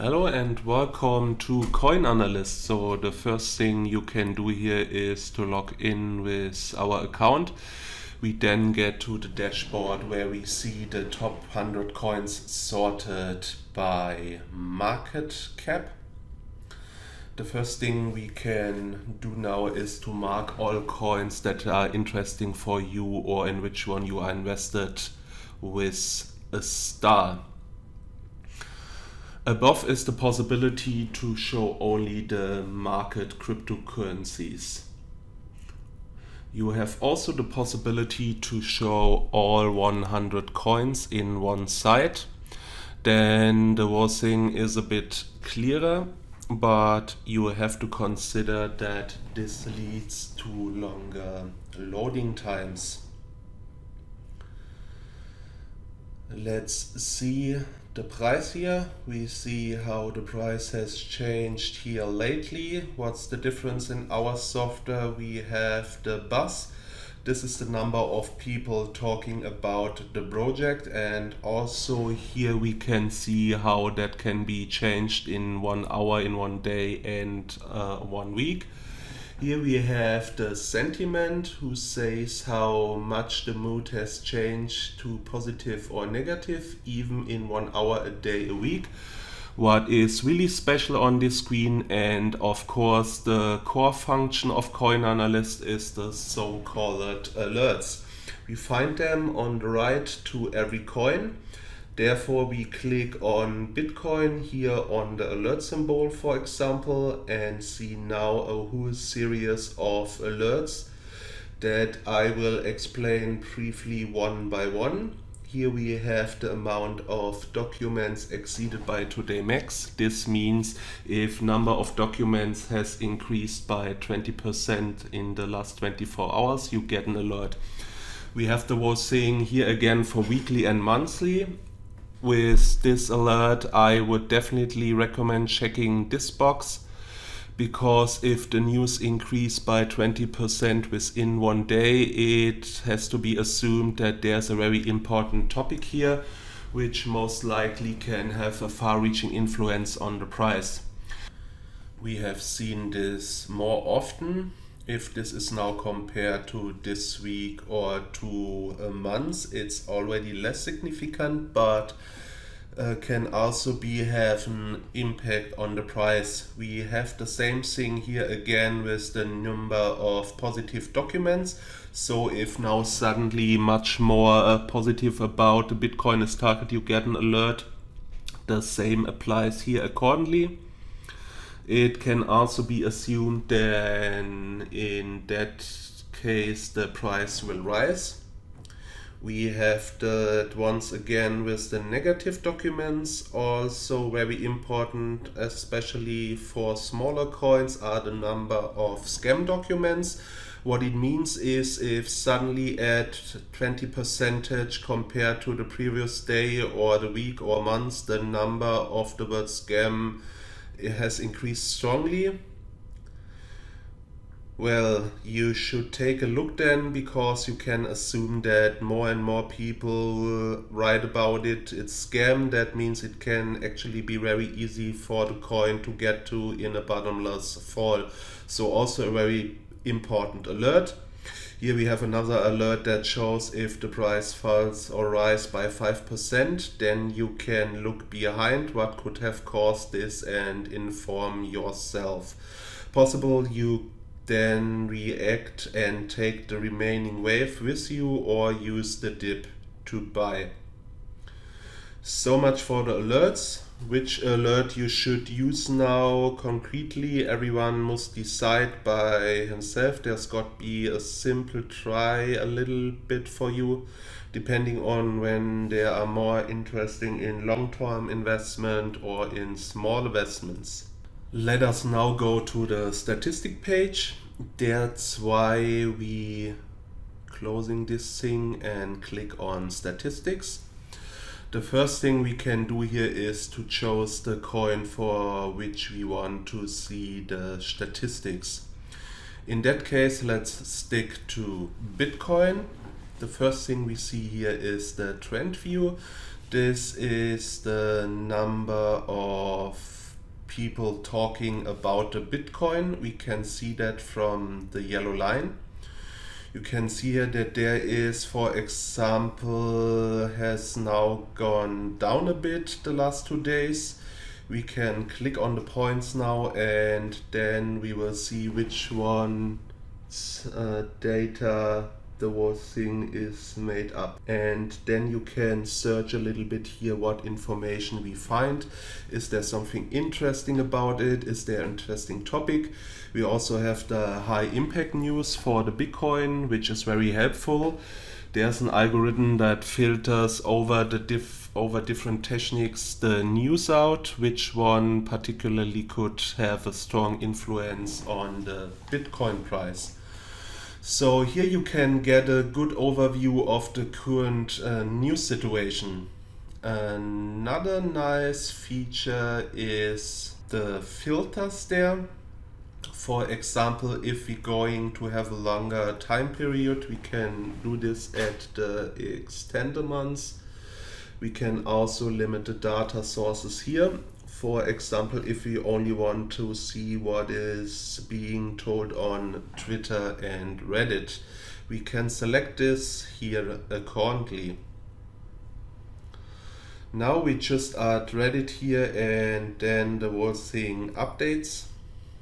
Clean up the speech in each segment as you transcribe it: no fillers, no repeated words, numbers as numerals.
Hello and welcome to CoinAnalyst. So the first thing you can do here is to log in with our account. We then get to the dashboard where we see the top 100 coins sorted by market cap. The first thing we can do now is to mark all coins that are interesting for you or in which one you are invested with a star. Above is the possibility to show only the market cryptocurrencies. You have also the possibility to show all 100 coins in one site. Then the whole thing is a bit clearer, but you have to consider that this leads to longer loading times. Let's see the price here. We see how the price has changed here lately. What's the difference in our software? We have the buzz. This is the number of people talking about the project, and also here we can see how that can be changed in 1 hour, in 1 day and 1 week. Here we have the sentiment, who says how much the mood has changed to positive or negative, even in 1 hour, a day, a week. What is really special on this screen, and of course the core function of CoinAnalyst, is the so-called alerts. We find them on the right to every coin. Therefore, we click on Bitcoin here on the alert symbol, for example, and see now a whole series of alerts that I will explain briefly one by one. Here we have the amount of documents exceeded by today max. This means if number of documents has increased by 20% in the last 24 hours, you get an alert. We have the whole thing here again for weekly and monthly. With this alert, I would definitely recommend checking this box, because if the news increase by 20% within 1 day, it has to be assumed that there's a very important topic here, which most likely can have a far-reaching influence on the price. We have seen this more often. If this is now compared to this week or to a month, it's already less significant, but can also have an impact on the price. We have the same thing here again with the number of positive documents. So if now suddenly much more positive about the Bitcoin is target, you get an alert. The same applies here accordingly. It can also be assumed that in that case the price will rise. We have that once again with the negative documents. Also very important, especially for smaller coins, are the number of scam documents. What it means is if suddenly at 20% compared to the previous day or the week or month, the number of the word scam has increased strongly, well, you should take a look then, because you can assume that more and more people write about it. It's scam. That means it can actually be very easy for the coin to get to in a bottomless fall. So also a very important alert. Here we have another alert that shows if the price falls or rise by 5%, then you can look behind what could have caused this and inform yourself. Possible you then react and take the remaining wave with you, or use the dip to buy. So much for the alerts. Which alert you should use now concretely, everyone must decide by himself. There's got to be a simple try a little bit for you, depending on when they are more interesting in long-term investment or in small investments. Let us now go to the statistic page. That's why we closing this thing and click on statistics. The first thing we can do here is to choose the coin for which we want to see the statistics. In that case, let's stick to Bitcoin. The first thing we see here is the trend view. This is the number of people talking about the Bitcoin. We can see that from the yellow line. You can see here that there is, for example, has now gone down a bit the last 2 days. We can click on the points now, and then we will see which one data the whole thing is made up. And then you can search a little bit here what information we find. Is there something interesting about it? Is there an interesting topic? We also have the high impact news for the Bitcoin, which is very helpful. There's an algorithm that filters over different techniques the news out, which one particularly could have a strong influence on the Bitcoin price. So here you can get a good overview of the current news situation. Another nice feature is the filters there. For example, if we're going to have a longer time period, we can do this at the extended months. We can also limit the data sources here. For example, if we only want to see what is being told on Twitter and Reddit, we can select this here accordingly. Now we just add Reddit here, and then the whole thing updates.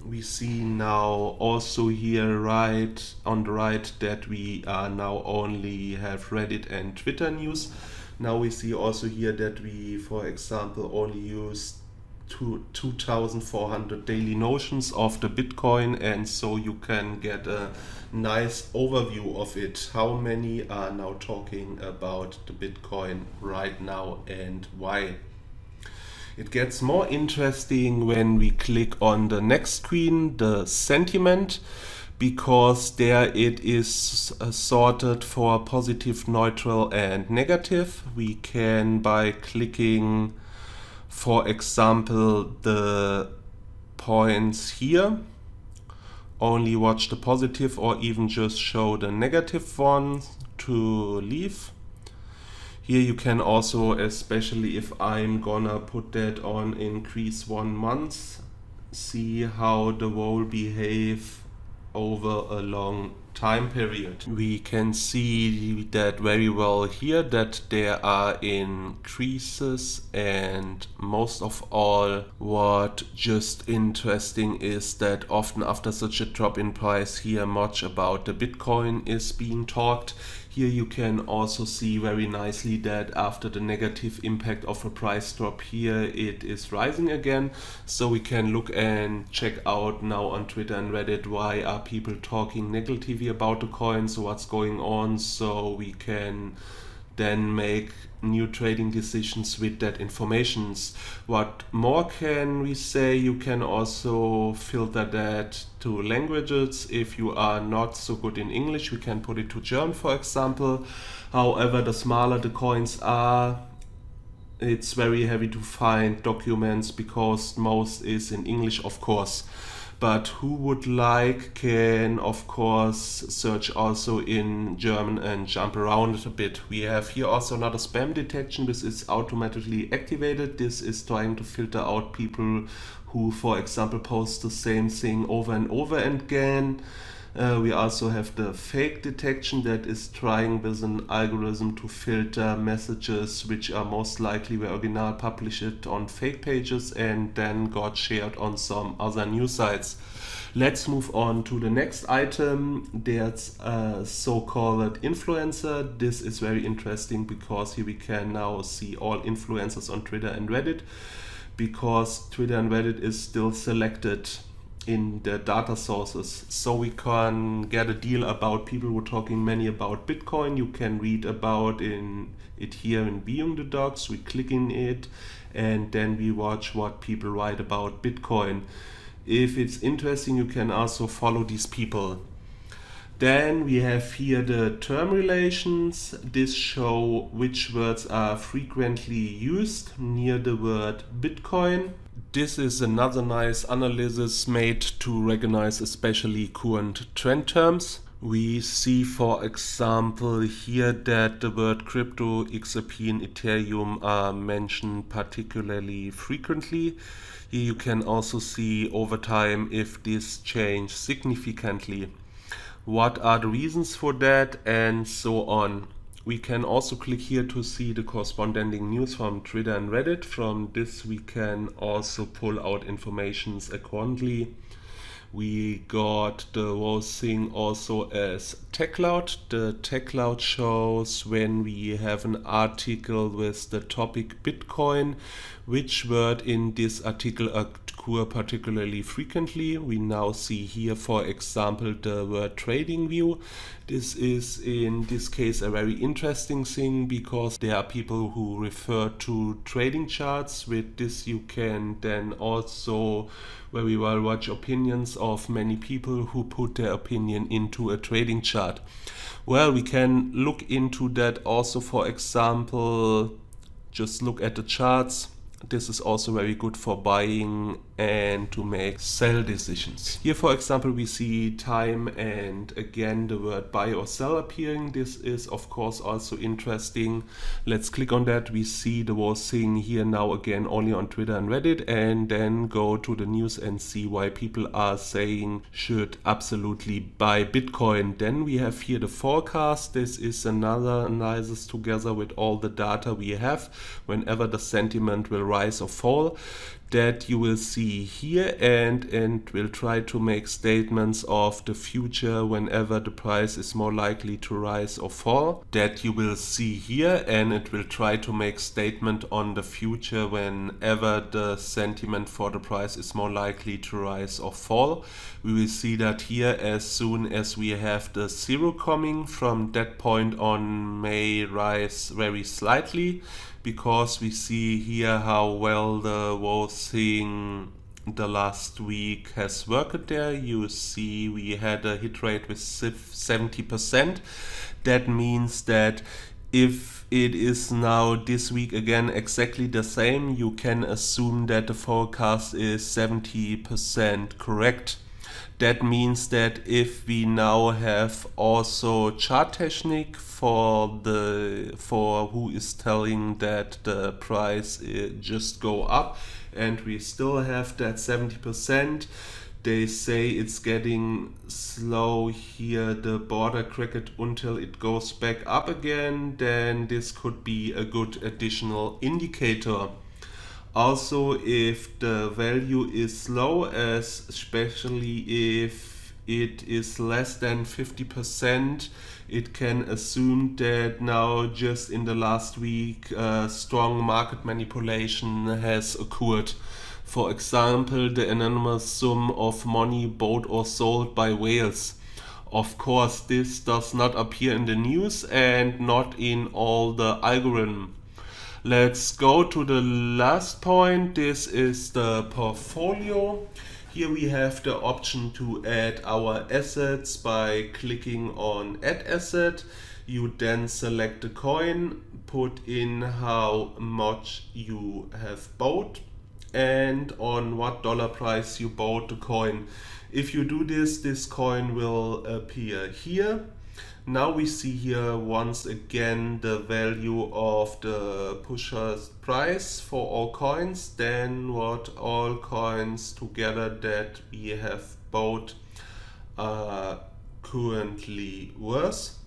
We see now also here right on the right that we now only have Reddit and Twitter news. Now we see also here that we, for example, only use 2,400 daily notions of the Bitcoin, and so you can get a nice overview of it. How many are now talking about the Bitcoin right now and why? It gets more interesting when we click on the next screen, the sentiment, because there it is sorted for positive, neutral and negative. We can, by clicking, for example, the points here, only watch the positive or even just show the negative ones to leave. Here you can also, especially if I'm gonna put that on increase 1 month, see how the will behave over a long time period. We can see that very well here, that there are increases, and most of all, what just interesting is that often after such a drop in price here, much about the Bitcoin is being talked. Here you can also see very nicely that after the negative impact of a price drop here, it is rising again. So we can look and check out now on Twitter and Reddit, why are people talking negatively about the coin, so what's going on, so we can then make new trading decisions with that information. What more can we say? You can also filter that to languages. If you are not so good in English, we can put it to German, for example. However, the smaller the coins are, it's very heavy to find documents because most is in English, of course. But who would like can, of course, search also in German and jump around it a bit. We have here also another spam detection. This is automatically activated. This is trying to filter out people who, for example, post the same thing over and over again. We also have the fake detection that is trying with an algorithm to filter messages which are most likely were original published on fake pages and then got shared on some other news sites. Let's move on to the next item. There's a so-called influencer. This is very interesting because here we can now see all influencers on Twitter and Reddit, because Twitter and Reddit is still selected in the data sources. So we can get a deal about people who are talking many about Bitcoin. You can read about it here in Viewing the Docs. We click in it and then we watch what people write about Bitcoin. If it's interesting, you can also follow these people. Then we have here the term relations. This show which words are frequently used near the word Bitcoin. This is another nice analysis made to recognize especially current trend terms. We see, for example, here that the word crypto, XRP, and Ethereum are mentioned particularly frequently. Here you can also see over time if this changed significantly. What are the reasons for that, and so on. We can also click here to see the corresponding news from Twitter and Reddit. From this we can also pull out informations accordingly. We got the whole thing also as TechCloud. The TechCloud shows when we have an article with the topic Bitcoin, which word in this article occur particularly frequently. We now see here, for example, the word trading view. This is in this case a very interesting thing because there are people who refer to trading charts. With this you can then also very well watch opinions of many people who put their opinion into a trading chart. Well, we can look into that also. For example, just look at the charts. This is also very good for buying and to make sell decisions. Here, for example, we see time and again the word buy or sell appearing. This is of course also interesting. Let's click on that. We see the whole thing here now again only on Twitter and Reddit, and then go to the news and see why people are saying should absolutely buy Bitcoin. Then we have here the forecast. This is another analysis together with all the data we have whenever the sentiment will rise or fall, that you will see here, and will try to make statements of the future whenever the price is more likely to rise or fall, that you will see here, and it will try to make statement on the future whenever the sentiment for the price is more likely to rise or fall. We will see that here as soon as we have the zero coming. From that point on may rise very slightly, because we see here how well the whole thing the last week has worked there. You see we had a hit rate with 70%. That means that if it is now this week again exactly the same, you can assume that the forecast is 70% correct. That means that if we now have also chart technique for who is telling that the price just go up, and we still have that 70%, they say it's getting slow here, the border cracked until it goes back up again, then this could be a good additional indicator. Also, if the value is low, especially if it is less than 50%, it can assume that now just in the last week strong market manipulation has occurred. For example, the anonymous sum of money bought or sold by whales. Of course, this does not appear in the news and not in all the algorithm. Let's go to the last point. This is the portfolio. Here we have the option to add our assets by clicking on Add Asset. You then select the coin, put in how much you have bought and on what dollar price you bought the coin. If you do this, this coin will appear here. Now we see here once again the value of the pusher's price for all coins, then what all coins together that we have bought are currently worth.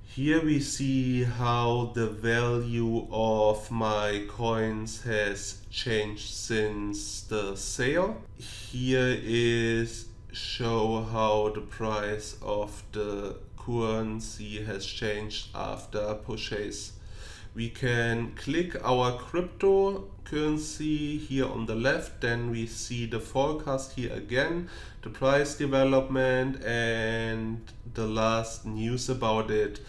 Here we see how the value of my coins has changed since the sale. Here is show how the price of the currency has changed after purchase. We can click our cryptocurrency here on the left, then we see the forecast here again, the price development and the last news about it.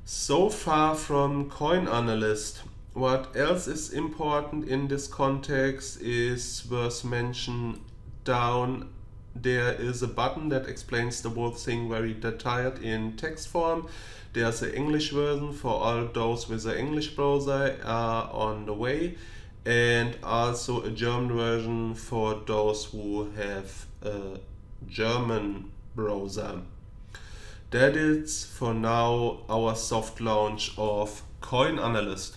So far from CoinAnalyst. What else is important in this context is worth mention. Down there is a button that explains the whole thing very detailed in text form. There's an English version for all those with an English browser on the way, and also a German version for those who have a German browser. That is for now our soft launch of CoinAnalyst.